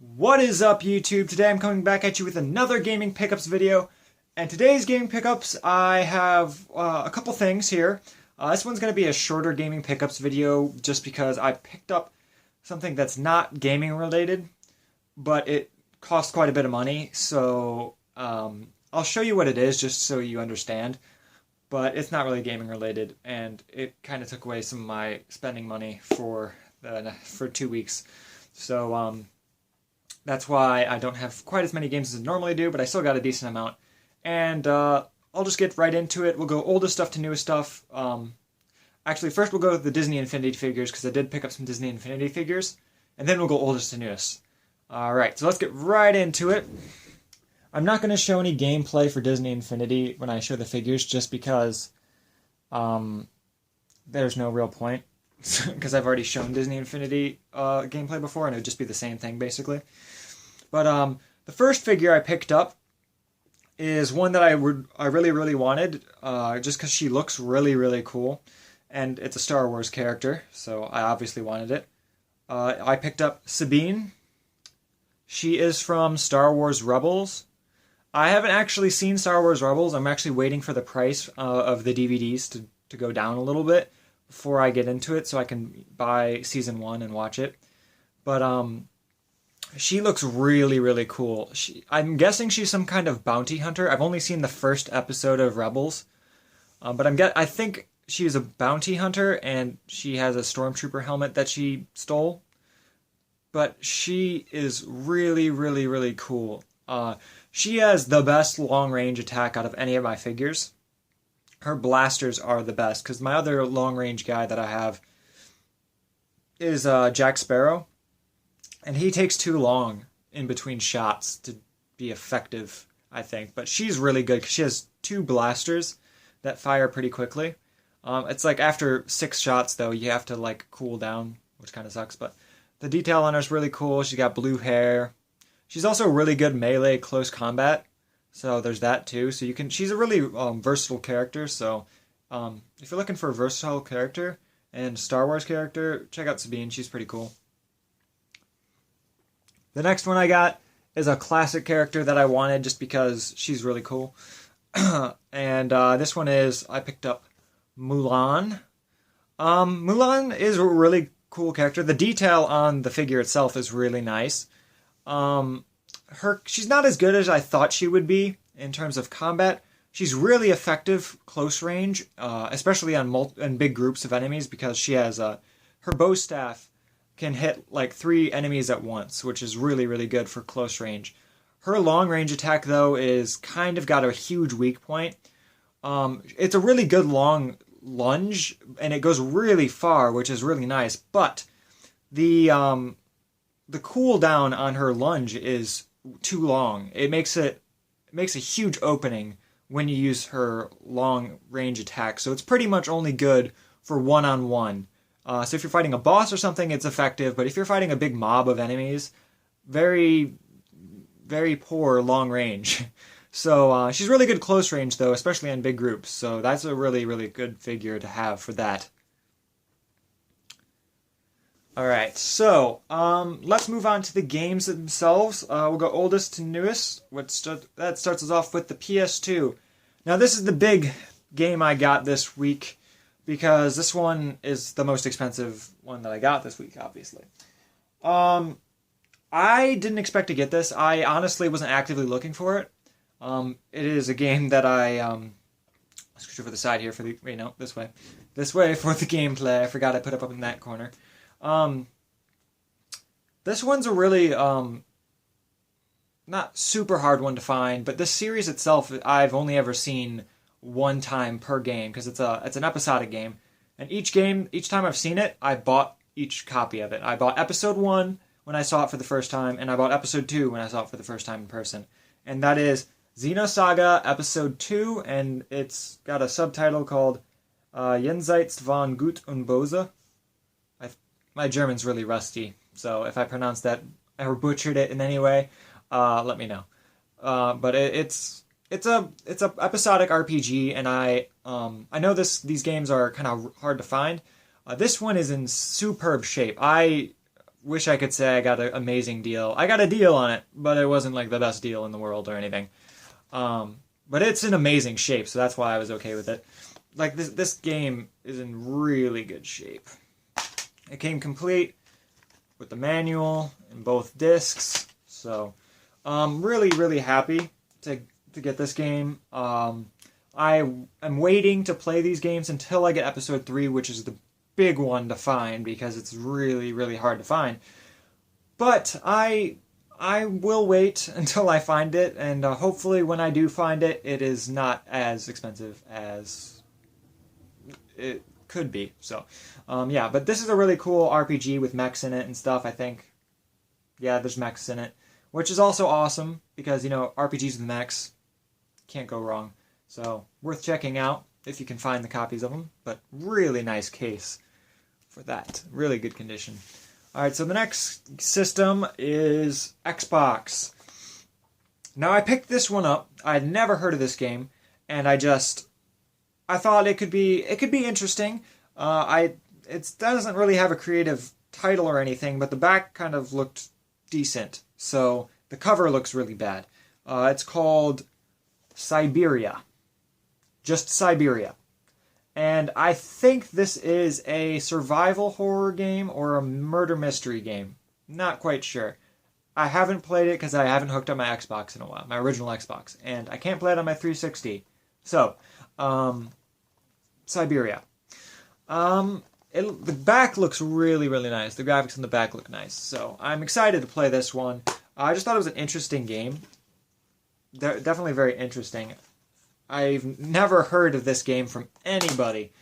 What is up, YouTube? Today I'm coming back at you with another gaming pickups video. And today's gaming pickups, I have a couple things here. This one's going to be a shorter gaming pickups video just because I picked up something that's not gaming related, but it costs quite a bit of money. So I'll show you what it is just so you understand. But it's not really gaming related, and it kind of took away some of my spending money for 2 weeks. So that's why I don't have quite as many games as I normally do, but I still got a decent amount. And I'll just get right into it. We'll go oldest stuff to newest stuff. Actually, first we'll go with the Disney Infinity figures, because I did pick up some Disney Infinity figures. And then we'll go oldest to newest. Alright, so let's get right into it. I'm not going to show any gameplay for Disney Infinity when I show the figures, just because there's no real point. Because I've already shown Disney Infinity gameplay before, and it would just be the same thing, basically. But the first figure I picked up is one that I really, really wanted, just because she looks really, really cool. And it's a Star Wars character, so I obviously wanted it. I picked up Sabine. She is from Star Wars Rebels. I haven't actually seen Star Wars Rebels. I'm actually waiting for the price of the DVDs to go down a little bit before I get into it, so I can buy Season 1 and watch it. But she looks really, really cool. I'm guessing she's some kind of bounty hunter. I've only seen the first episode of Rebels. But I think she's a bounty hunter, and she has a stormtrooper helmet that she stole. But she is really, really, really cool. She has the best long-range attack out of any of my figures. Her blasters are the best, because my other long-range guy that I have is Jack Sparrow. And he takes too long in between shots to be effective, I think. But she's really good, because she has 2 blasters that fire pretty quickly. It's like after 6 shots, though, you have to like cool down, which kind of sucks. But the detail on her is really cool. She's got blue hair. She's also really good melee close combat. So there's that too. So she's a really versatile character. So if you're looking for a versatile character and Star Wars character, check out Sabine. She's pretty cool. The next one I got is a classic character that I wanted just because she's really cool. And this one is, I picked up Mulan. Mulan is a really cool character. The detail on the figure itself is really nice. She's not as good as I thought she would be in terms of combat. She's really effective close range, especially on big groups of enemies, because she has her bow staff can hit like 3 enemies at once, which is really, really good for close range. Her long range attack, though, is kind of got a huge weak point. It's a really good long lunge, and it goes really far, which is really nice. But the cooldown on her lunge is too long. It makes a huge opening when you use her long range attack. So it's pretty much only good for one-on-one. So if you're fighting a boss or something, it's effective. But if you're fighting a big mob of enemies, very, very poor long range. So she's really good close range, though, especially in big groups. So that's a really, really good figure to have for that. Alright, so let's move on to the games themselves. We'll go oldest to newest. That starts us off with the PS2. Now this is the big game I got this week, because this one is the most expensive one that I got this week, obviously. I didn't expect to get this. I honestly wasn't actively looking for it. It is a game that I'll scooch over the side here for the... Wait, no, this way. This way for the gameplay. I forgot I put it up in that corner. This one's a really, not super hard one to find, but this series itself, I've only ever seen one time per game, because it's an episodic game. And each time I've seen it, I bought each copy of it. I bought episode 1 when I saw it for the first time, and I bought episode 2 when I saw it for the first time in person. And that is Xenosaga Episode 2, and it's got a subtitle called Jenseits von Gut und Böse. My German's really rusty, so if I pronounced that or butchered it in any way, let me know. But it's a episodic RPG, and I know these games are kind of hard to find. This one is in superb shape. I wish I could say I got an amazing deal. I got a deal on it, but it wasn't like the best deal in the world or anything. But it's in amazing shape, so that's why I was okay with it. Like this game is in really good shape. It came complete with the manual and both discs, so really really happy to get this game. I am waiting to play these games until I get episode 3, which is the big one to find because it's really really hard to find. But I will wait until I find it, and hopefully when I do find it, it is not as expensive as it could be. So, yeah, but this is a really cool RPG with mechs in it and stuff, I think. Yeah, there's mechs in it, which is also awesome because, you know, RPGs with mechs, can't go wrong. So, worth checking out if you can find the copies of them, but really nice case for that. Really good condition. Alright, so the next system is Xbox. Now, I picked this one up. I had never heard of this game, and I thought it could be interesting. It doesn't really have a creative title or anything, but the back kind of looked decent. So the cover looks really bad. It's called Syberia. Just Syberia. And I think this is a survival horror game or a murder mystery game. Not quite sure. I haven't played it because I haven't hooked up my Xbox in a while, my original Xbox, and I can't play it on my 360. So, Syberia. The back looks really, really nice. The graphics in the back look nice. So, I'm excited to play this one. I just thought it was an interesting game. Definitely very interesting. I've never heard of this game from anybody,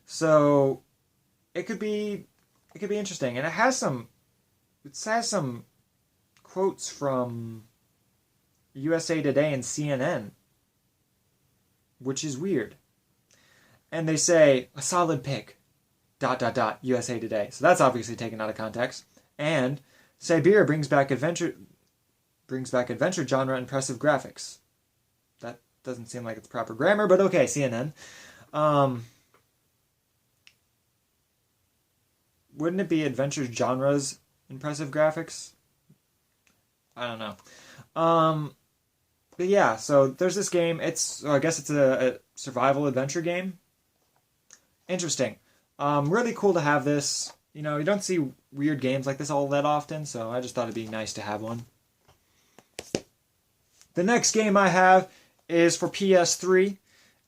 so it could be interesting. And it has some quotes from USA Today and CNN, which is weird. And they say a solid pick. ... USA Today. So that's obviously taken out of context. And Syberia brings back adventure genre, impressive graphics. That doesn't seem like it's proper grammar, but okay, CNN. Wouldn't it be adventure genres, impressive graphics? I don't know. But yeah, so there's this game. I guess it's a survival adventure game. Interesting. Really cool to have this. You know, you don't see weird games like this all that often, so I just thought it'd be nice to have one. The next game I have is for PS3,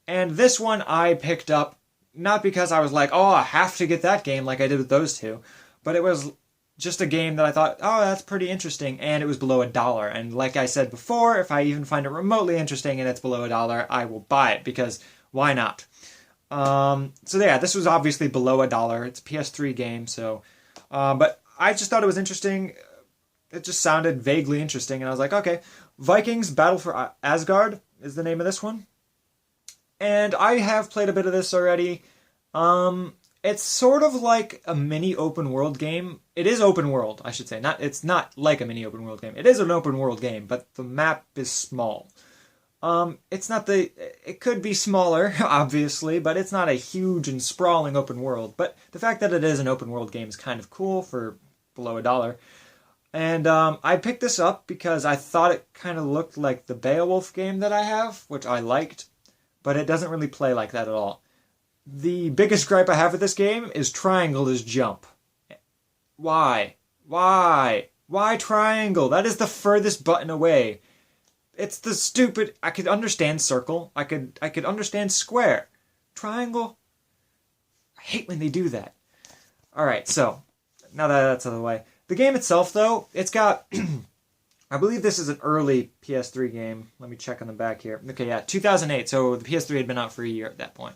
and this one I picked up not because I was like, oh, I have to get that game like I did with those two, but it was just a game that I thought, oh, that's pretty interesting, and it was below $1. And like I said before, if I even find it remotely interesting and it's below $1, I will buy it, because why not? So yeah, this was obviously below $1. It's a PS3 game, so, but I just thought it was interesting. It just sounded vaguely interesting, and I was like, okay, Vikings Battle for Asgard is the name of this one. And I have played a bit of this already. It's sort of like a mini open world game. It is open world, I should say. It's not like a mini open world game. It is an open world game, but the map is small. It could be smaller, obviously, but it's not a huge and sprawling open world. But the fact that it is an open world game is kind of cool for below $1. And I picked this up because I thought it kind of looked like the Beowulf game that I have, which I liked, but it doesn't really play like that at all. The biggest gripe I have with this game is triangle is jump. Why? Why? Why triangle? That is the furthest button away. It's the stupid... I could understand circle. I could understand square. Triangle? I hate when they do that. Alright, so, now that that's out of the way. The game itself, though, it's got... I believe this is an early PS3 game. Let me check on the back here. Okay, yeah, 2008, so the PS3 had been out for a year at that point.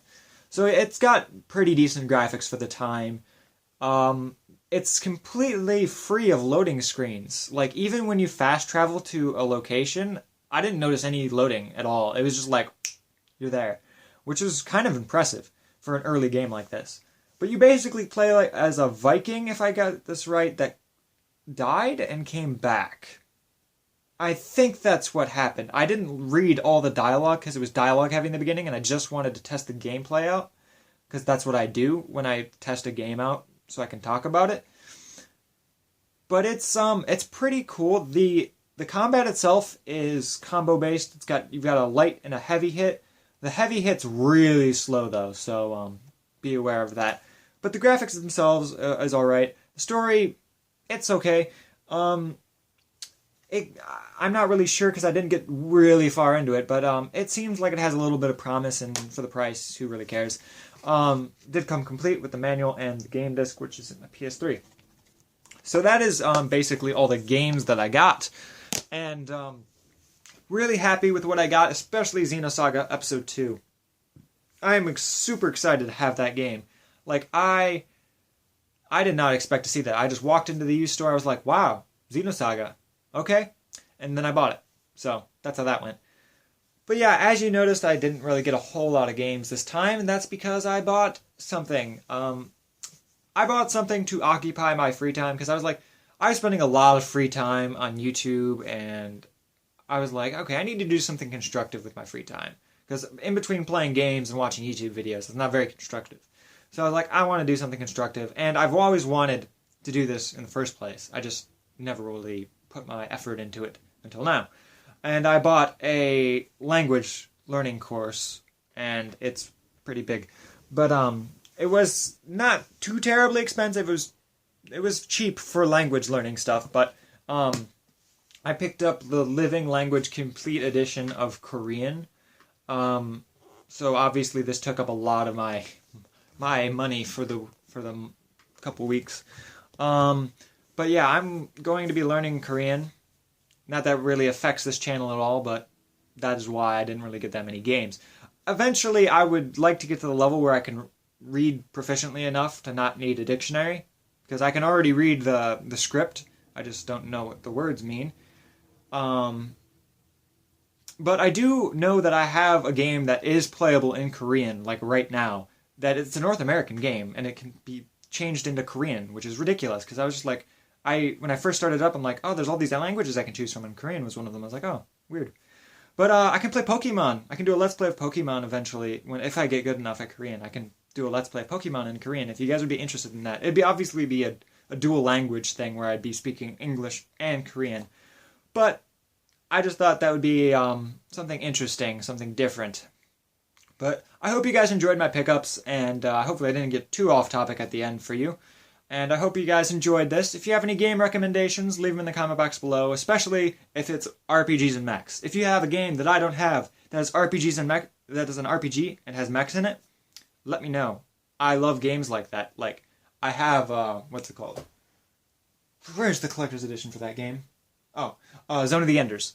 So it's got pretty decent graphics for the time. It's completely free of loading screens. Like, even when you fast travel to a location, I didn't notice any loading at all. It was just like, you're there. Which is kind of impressive for an early game like this. But you basically play like as a Viking, if I got this right, that died and came back. I think that's what happened. I didn't read all the dialogue because it was dialogue heavy in the beginning, and I just wanted to test the gameplay out, because that's what I do when I test a game out, so I can talk about it. but it's pretty cool. The combat itself is combo based. You've got a light and a heavy hit. The heavy hit's really slow though, so be aware of that. But the graphics themselves is all right. The story, it's okay. I'm not really sure because I didn't get really far into it, but it seems like it has a little bit of promise, and for the price, who really cares? Did come complete with the manual and the game disc, which is in the PS3. So that is basically all the games that I got, and really happy with what I got, especially Xenosaga Episode 2. I am super excited to have that game. Like, I did not expect to see that. I just walked into the used store, I was like, wow, Xenosaga. Okay. And then I bought it. So, that's how that went. But yeah, as you noticed, I didn't really get a whole lot of games this time, and that's because I bought something. I bought something to occupy my free time, because I was spending a lot of free time on YouTube, and I was like, okay, I need to do something constructive with my free time. Because in between playing games and watching YouTube videos, it's not very constructive. So I was like, I want to do something constructive, and I've always wanted to do this in the first place. I just never really put my effort into it until now. And I bought a language learning course, and it's pretty big. But it was not too terribly expensive. It was cheap for language learning stuff, but I picked up the Living Language Complete Edition of Korean. So obviously this took up a lot of my money for the couple weeks. But yeah, I'm going to be learning Korean. Not that it really affects this channel at all, but that is why I didn't really get that many games. Eventually, I would like to get to the level where I can read proficiently enough to not need a dictionary, because I can already read the script. I just don't know what the words mean. But I do know that I have a game that is playable in Korean, like right now. That it's a North American game, and it can be changed into Korean, which is ridiculous, because I was just like, when I first started up, I'm like, oh, there's all these languages I can choose from, and Korean was one of them. I was like, oh, weird. But I can play Pokemon. I can do a Let's Play of Pokemon eventually. If I get good enough at Korean, I can do a Let's Play of Pokemon in Korean. If you guys would be interested in that. It'd obviously be a dual language thing where I'd be speaking English and Korean. But I just thought that would be something interesting, something different. But I hope you guys enjoyed my pickups, and hopefully I didn't get too off topic at the end for you. And I hope you guys enjoyed this. If you have any game recommendations, leave them in the comment box below, especially if it's RPGs and mechs. If you have a game that I don't have that has RPGs and mech, that is an RPG and has mechs in it, let me know. I love games like that. Like, I have, what's it called? Where's the collector's edition for that game? Oh, Zone of the Enders.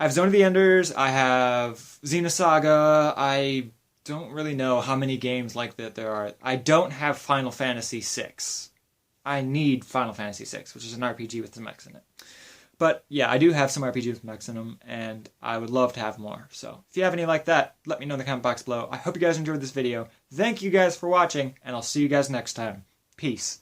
I have Zone of the Enders, I have Xenosaga, I don't really know how many games like that there are. I don't have Final Fantasy VI. I need Final Fantasy VI, which is an RPG with some mechs in it. But yeah, I do have some RPGs with mechs in them, and I would love to have more. So if you have any like that, let me know in the comment box below. I hope you guys enjoyed this video. Thank you guys for watching, and I'll see you guys next time. Peace.